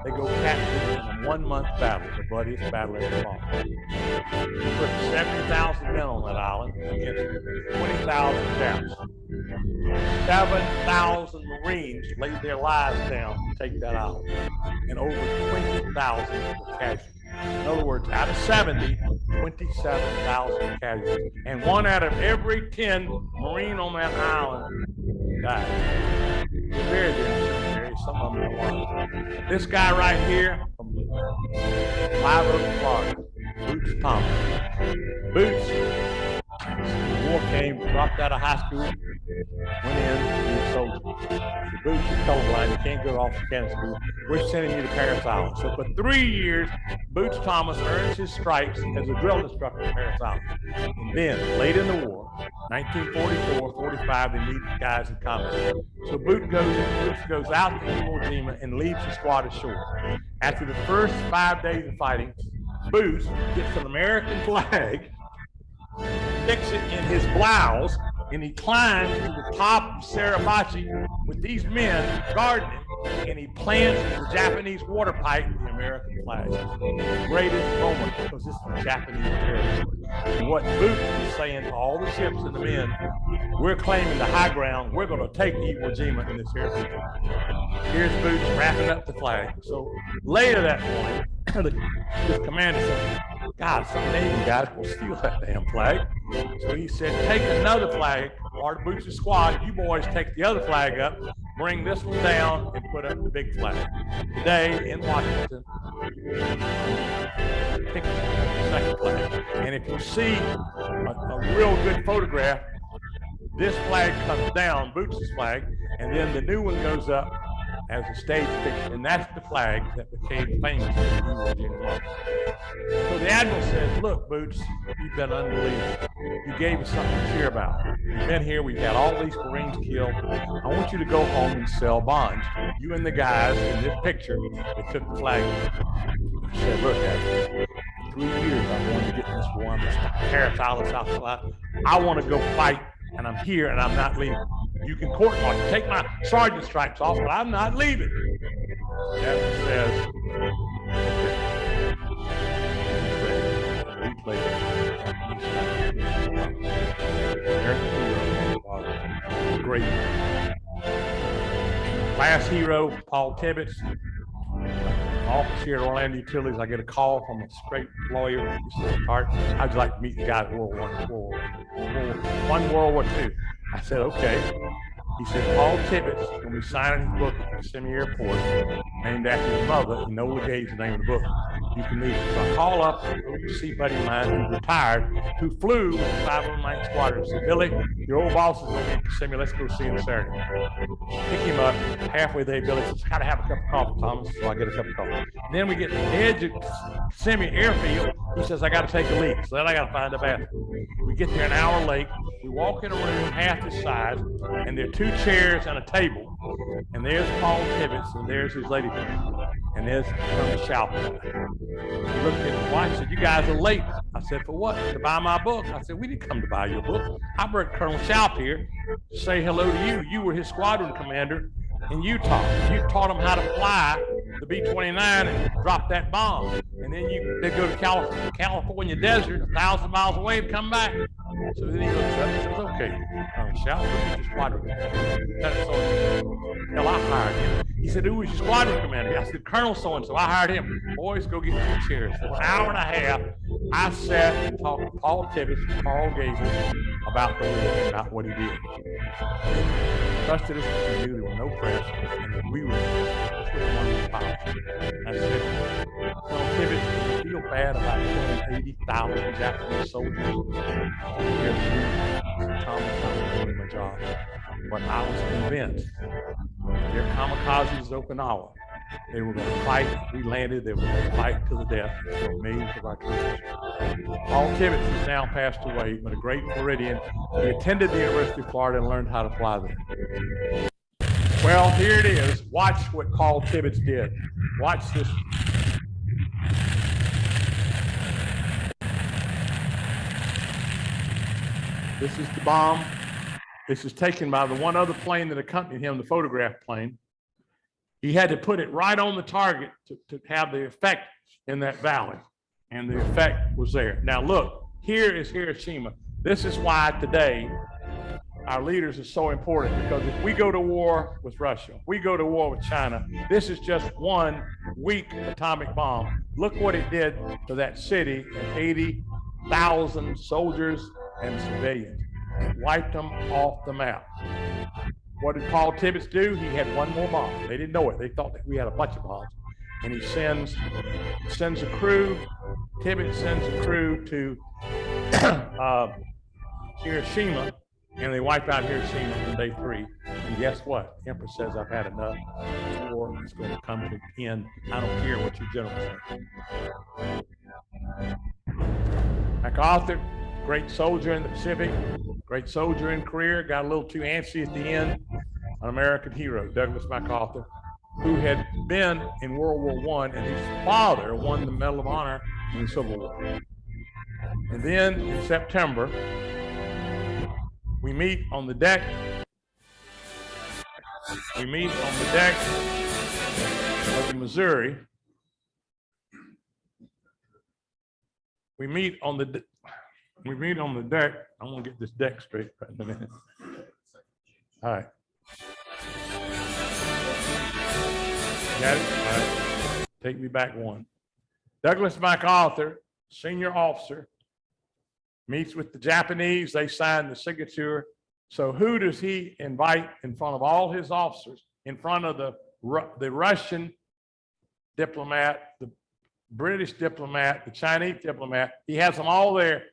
They go capture in a 1-month battle, the bloodiest battle ever fought. They put 70,000 men on that island against 20,000 Japs. 7,000 Marines laid their lives down to take that island, and over 20,000 were casualties. In other words, out of 70, 27,000 casualties. And 1 out of every 10 Marine on that island died. They're buried there in the cemetery. Some of them are alive. This guy right here from Live Oak, Florida, Boots Thomas. Boots, the war came, dropped out of high school, went in, and was a soldier. The Boots is colorblind, you can't go to officer candidate school. We're sending you to Parris Island. So for 3 years, Boots Thomas earns his stripes as a drill instructor at Parris Island. And then, late in the war, 1944, 45, they need guys in combat. So Boots goes out to Iwo Jima and leaves the squad ashore. After the first 5 days of fighting, Boots gets an American flag, sticks it in his blouse, and he climbs to the top of Suribachi with these men guarding him, and he plants the Japanese water pipe the American flag. The greatest moment, because this is the Japanese territory. And what Boots is saying to all the ships and the men, we're claiming the high ground, we're going to take Iwo Jima in this territory. Here's Boots wrapping up the flag. So later that morning, this commander said, God, some Navy guys will steal that damn flag. So he said, take another flag, part of Boots' squad, you boys take the other flag up, bring this one down, and put up the big flag. Today in Washington, pick the second flag. And if you see a real good photograph, this flag comes down, Boots' flag, and then the new one goes up as a stage picture, and that's the flag that became famous in Iwo Jima. So the Admiral says, look, Boots, you've been unbelievable. You gave us something to cheer about. You've been here, we've had all these Marines killed. I want you to go home and sell bonds. You and the guys in this picture that took the flag. He said, look, Admiral, 3 years I wanted to get in this war. I'm just Parris Island, South Carolina. I want to go fight, and I'm here, and I'm not leaving. You can court martial, take my sergeant stripes off, but I'm not leaving. Admiral says, a week later, great. Last hero, Paul Tibbets, office here at Orlando Utilities. I get a call from a straight lawyer. He says, Tart, I'd like to meet the guy at World War II. I said, okay. He said, Paul Tibbets will be signing his book at the Kissimmee Airport, named after his mother, Enola Gay's the name of the book. You can meet him. So I call up an OUC buddy of mine who's retired, who flew with the 509th Squadron. I said, Billy, your old boss is going to be in Kissimmee. Let's go see him Saturday. Pick him up. Halfway there, Billy says, got to have a cup of coffee, Thomas. So I get a cup of coffee. Then we get to the edge of Kissimmee Airfield. He says, I got to take a leak. So then I got to find a bathroom. We get there an hour late. We walk in a room half the size, and there are 2 chairs and a table. And there's Paul Tibbets, and there's his lady friend. And there's Colonel Shalper. He looked at his wife and said, you guys are late. I said, for what? To buy my book. I said, we didn't come to buy your book. I brought Colonel Shalp here to say hello to you. You were his squadron commander in Utah. You taught him how to fly the B-29 and drop that bomb. And then they go to California desert, 1,000 miles away, and come back. So then he looks up and says, okay, Colonel Shalp, who's your squadron commander? Hell, I hired him. He said, who was your squadron commander? I said, Colonel so-and-so. I hired him. Boys, go get 2 chairs. For an hour and a half, I sat and talked to Paul Tibbetts, Carl Gable about the war and about what he did. Trusted us because he knew there was no press and that we were one of the pilots. I said, Colonel Tibbetts, do you feel bad about killing 80,000 Japanese soldiers? Thomas, I'm doing my job. But I was convinced their kamikazes at Okinawa, they were going to fight. We landed, they were going to fight to the death for millions of our troops. Paul Tibbetts has now passed away, but a great Floridian. He attended the University of Florida and learned how to fly there. Well, here it is. Watch what Paul Tibbetts did. Watch this. This is the bomb. This is taken by the one other plane that accompanied him, the photograph plane. He had to put it right on the target to have the effect in that valley. And the effect was there. Now look, here is Hiroshima. This is why today our leaders are so important, because if we go to war with Russia, we go to war with China, this is just one weak atomic bomb. Look what it did to that city and 80,000 soldiers and civilians. It wiped them off the map. What did Paul Tibbetts do? He had one more bomb. They didn't know it. They thought that we had a bunch of bombs. And he sends a crew. Tibbetts sends a crew to Hiroshima, and they wipe out Hiroshima on day 3. And guess what? The Emperor says, I've had enough. This war is going to come to an end. I don't care what you gentlemen say. MacArthur, great soldier in the Pacific, great soldier in career, got a little too antsy at the end. An American hero, Douglas MacArthur, who had been in World War I, and his father won the Medal of Honor in the Civil War. And then in September, we meet on the deck. We meet on the deck of the Missouri. We meet on the deck. I'm gonna get this deck straight right in a minute. All right. Got it? All right. Take me back one. Douglas MacArthur, senior officer, meets with the Japanese. They sign the signature. So who does he invite in front of all his officers, in front of the Russian diplomat, the British diplomat, the Chinese diplomat? He has them all there.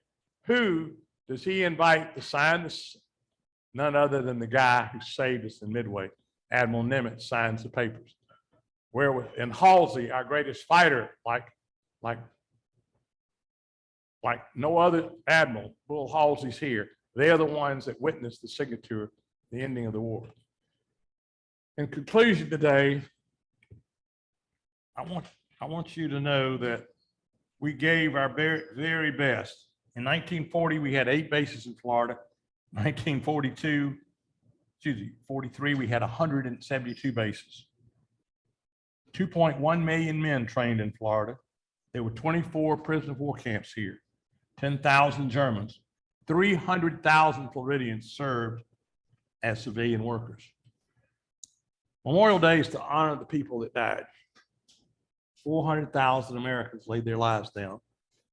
Who does he invite to sign this? None other than the guy who saved us in Midway. Admiral Nimitz signs the papers. And Halsey, our greatest fighter, like no other admiral, Bull Halsey's here. They're the ones that witnessed the signature, the ending of the war. In conclusion today, I want you to know that we gave our very, very best. In 1940, we had 8 bases in Florida. 43, we had 172 bases. 2.1 million men trained in Florida. There were 24 prisoner of war camps here, 10,000 Germans, 300,000 Floridians served as civilian workers. Memorial Day is to honor the people that died. 400,000 Americans laid their lives down.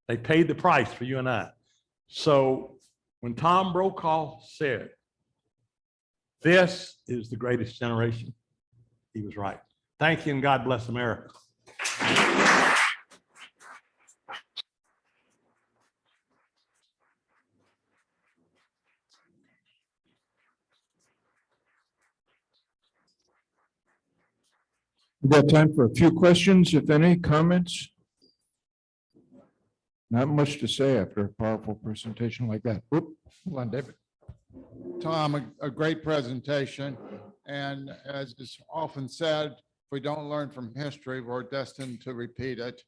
They paid the price for you and I. So when Tom Brokaw said, this is the greatest generation, he was right. Thank you, and God bless America. We've got time for a few questions, if any, comments. Not much to say after a powerful presentation like that. Whoop, hold on, David. Tom, a great presentation. And as is often said, if we don't learn from history, we're destined to repeat it.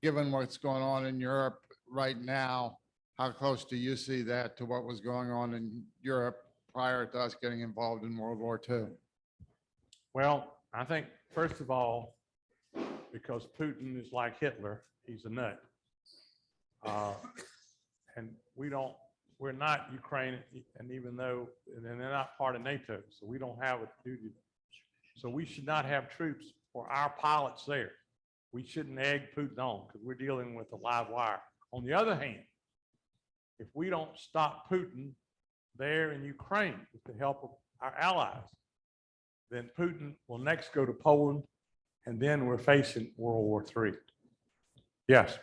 Given what's going on in Europe right now, how close do you see that to what was going on in Europe prior to us getting involved in World War II? Well, I think, first of all, because Putin is like Hitler, he's a nut. And we're not Ukraine, and even though, and they're not part of NATO, so we don't have a duty. So we should not have troops or our pilots there. We shouldn't egg Putin on, because we're dealing with a live wire. On the other hand, if we don't stop Putin there in Ukraine with the help of our allies, then Putin will next go to Poland, and then we're facing World War III. Yes.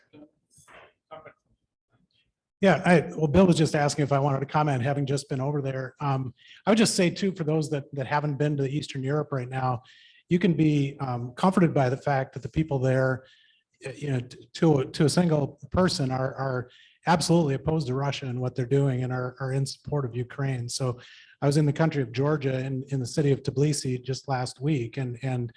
Yeah, well, Bill was just asking if I wanted to comment, having just been over there. I would just say too, for those that haven't been to Eastern Europe right now, you can be comforted by the fact that the people there, to a single person are absolutely opposed to Russia and what they're doing and are in support of Ukraine. So I was in the country of Georgia in the city of Tbilisi just last week, and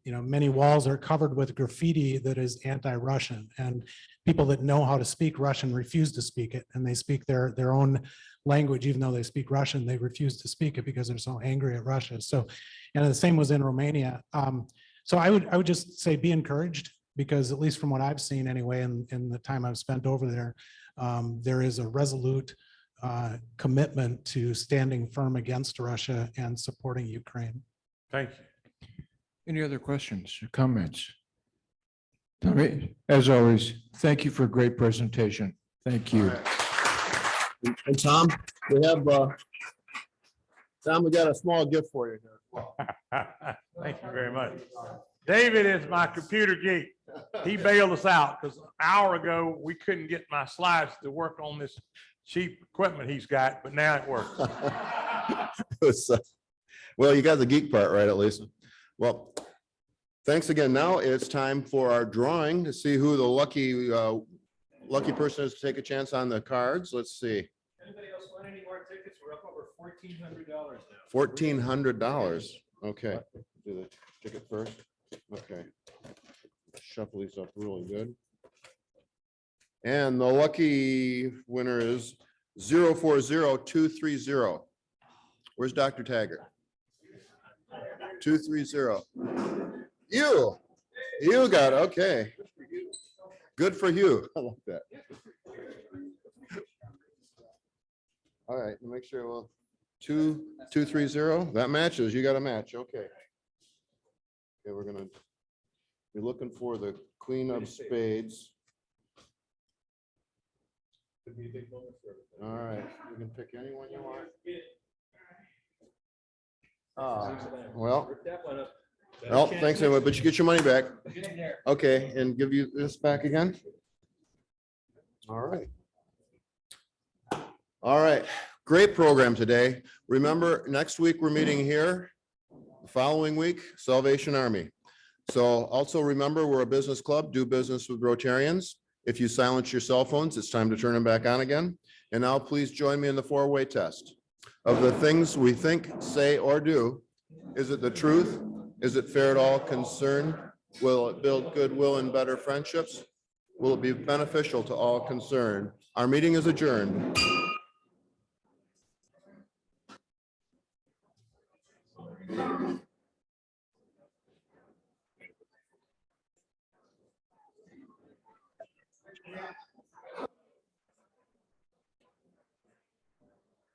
many walls are covered with graffiti that is anti-Russian, and people that know how to speak Russian refuse to speak it, and they speak their own language. Even though they speak Russian, they refuse to speak it because they're so angry at Russia. So, and the same was in Romania. So I would just say be encouraged, because at least from what I've seen anyway, in the time I've spent over there, there is a resolute commitment to standing firm against Russia and supporting Ukraine. Thank you. Any other questions or comments? Tommy, as always, thank you for a great presentation. Thank you. And Tom, we have, Tom, we got a small gift for you here. Thank you very much. David is my computer geek. He bailed us out because an hour ago, we couldn't get my slides to work on this cheap equipment he's got, but now it works. Well, you got the geek part right, at least. Well, thanks again. Now it's time for our drawing to see who the lucky person is to take a chance on the cards. Let's see. Anybody else want any more tickets? We're up over $1,400 now. $1,400. Okay. Do the ticket first. Okay. Shuffle these up really good. And the lucky winner is 040230. Where's Dr. Taggart? 230. You got it. Okay. Good for you. I like that. All right, make sure. Well, 2230. That matches. You got a match. Okay. Okay, we're gonna be looking for the Queen of Spades. All right, you can pick anyone you want. Well, thanks anyway, but you get your money back. Okay, and give you this back again. All right. All right, great program today. Remember, next week we're meeting here. The following week, Salvation Army. So also remember, we're a business club, do business with Rotarians. If you silence your cell phones, it's time to turn them back on again. And now please join me in the four-way test. Of the things we think, say, or do, is it the truth? Is it fair to all concerned? Will it build goodwill and better friendships? Will it be beneficial to all concerned? Our meeting is adjourned.